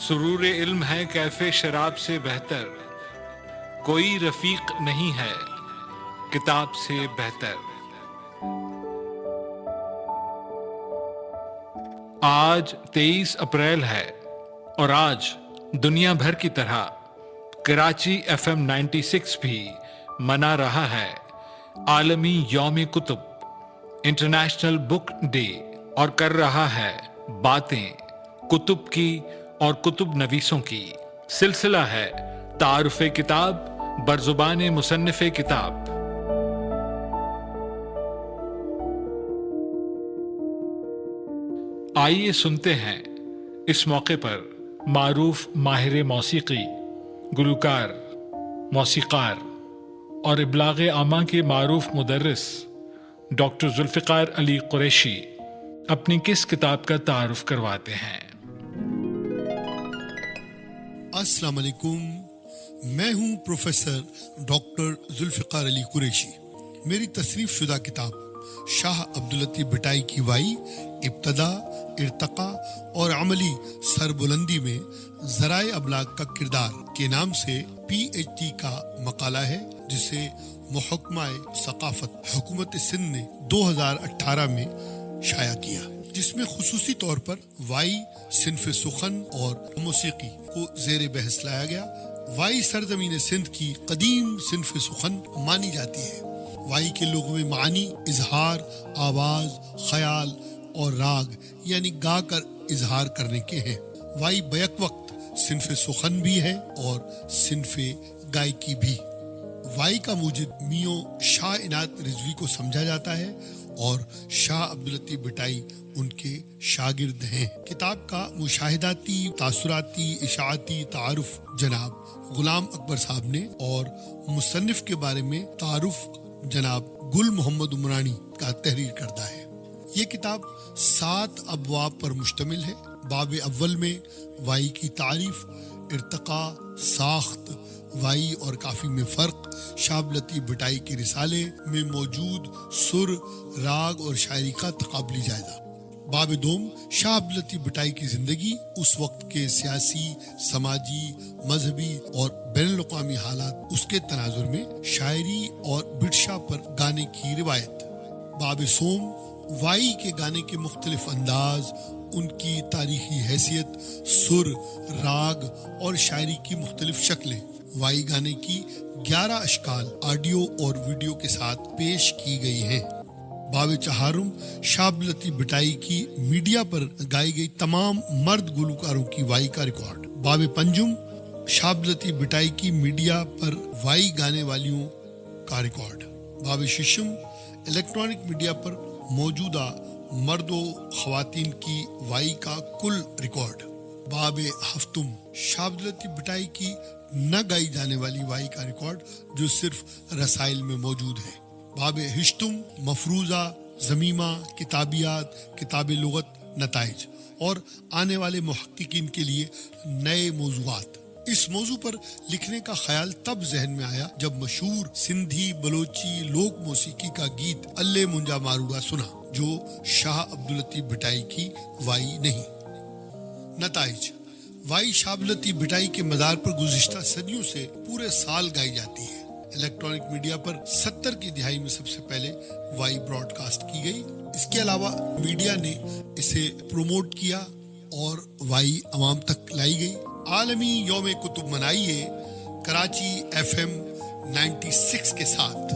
سرور علم ہے کیفے شراب سے بہتر، کوئی رفیق نہیں ہے کتاب سے بہتر۔ آج 23 اپریل ہے اور آج دنیا بھر کی طرح کراچی FM 96 بھی منا رہا ہے عالمی یوم کتب انٹرنیشنل بک ڈے، اور کر رہا ہے باتیں کتب کی اور کتب نویسوں کی۔ سلسلہ ہے تعارف کتاب برزبان مصنف کتاب۔ آئیے سنتے ہیں اس موقع پر معروف ماہر موسیقی، گلوکار، موسیقار اور ابلاغ عامہ کے معروف مدرس ڈاکٹر ذوالفقار علی قریشی اپنی کس کتاب کا تعارف کرواتے ہیں۔ السلام علیکم، میں ہوں پروفیسر ڈاکٹر ذوالفقار علی قریشی۔ میری تصنیف شدہ کتاب شاہ عبداللطیف بھٹائی کی وائی، ابتدا، ارتقاء اور عملی سربلندی میں ذرائع ابلاغ کا کردار کے نام سے PhD کا مقالہ ہے، جسے محکمہ ثقافت حکومت سندھ نے 2018 میں شائع کیا، جس میں خصوصی طور پر وائی، صنف سخن اور موسیقی کو زیر بحث لایا گیا۔ وائی سرزمین سندھ کی قدیم صنف سخن مانی جاتی ہے۔ وائی کے لغوی معنی اظہار، آواز، خیال اور راگ یعنی گا کر اظہار کرنے کے ہیں۔ وائی بیک وقت صنف سخن بھی ہے اور صنف گائکی بھی۔ وائی کا موجد میوں شاہ عنایت رضوی کو سمجھا جاتا ہے اور شاہ عبداللطیف بھٹائی ان کے شاگرد ہیں۔ کتاب کا مشاہداتی، تاثراتی، اشاعتی تعارف جناب غلام اکبر صاحب نے اور مصنف کے بارے میں تعارف جناب گل محمد عمرانی کا تحریر کردہ ہے۔ یہ کتاب 7 ابواب پر مشتمل ہے۔ باب اول میں وائی کی تعریف، ارتقاء، ساخت، وائی اور کافی میں فرق، شاہ عبداللطیف بھٹائی کے رسالے میں موجود سر، راگ اور شاعری کا تقابلی جائزہ۔ باب دوم شاہ عبداللطیف بھٹائی کی زندگی، اس وقت کے سیاسی، سماجی، مذہبی اور بین الاقوامی حالات، اس کے تناظر میں شاعری اور بڈشاہ پر گانے کی روایت۔ باب سوم وائی کے گانے کے مختلف انداز، ان کی تاریخی حیثیت، سر، راگ اور شاعری کی مختلف شکلیں۔ وائی گانے کی 11 اشکال آڈیو اور ویڈیو کے ساتھ پیش کی گئی ہیں۔ باب چہارم شاہ عبداللطیف بھٹائی کی میڈیا پر گائی گئی تمام مرد گلوکاروں کی وائی کا ریکارڈ۔ باب پنجم شاہ عبداللطیف بھٹائی کی میڈیا پر وائی گانے والیوں کا ریکارڈ۔ باب ششم الیکٹرانک میڈیا پر موجودہ مرد و خواتین کی وائی کا کل ریکارڈ۔ باب ہفتم شاہ عبداللطیف بھٹائی کی نہ گائی جانے والی وائی کا ریکارڈ، جو صرف رسائل میں موجود ہے۔ باب ہشتم مفروضہ، ضمیمہ، کتابیات، کتاب لغت، نتائج اور آنے والے محققین کے لیے نئے موضوعات۔ اس موضوع پر لکھنے کا خیال تب ذہن میں آیا جب مشہور سندھی بلوچی لوک موسیقی کا گیت اللہ منجا ماروڑا سنا، جو شاہ عبداللطیف بھٹائی کی وائی نہیں۔ نتائج وائی شاہ عبداللطیف بھٹائی کے مزار پر گزشتہ صدیوں سے پورے سال گائی جاتی ہے۔ الیکٹرانک میڈیا پر 70 کی دہائی میں سب سے پہلے وائی براڈ کاسٹ کی گئی۔ اس کے علاوہ میڈیا نے اسے پروموٹ کیا اور وائی عوام تک لائی گئی۔ عالمی یوم کتب منائیے کراچی FM 96 کے ساتھ۔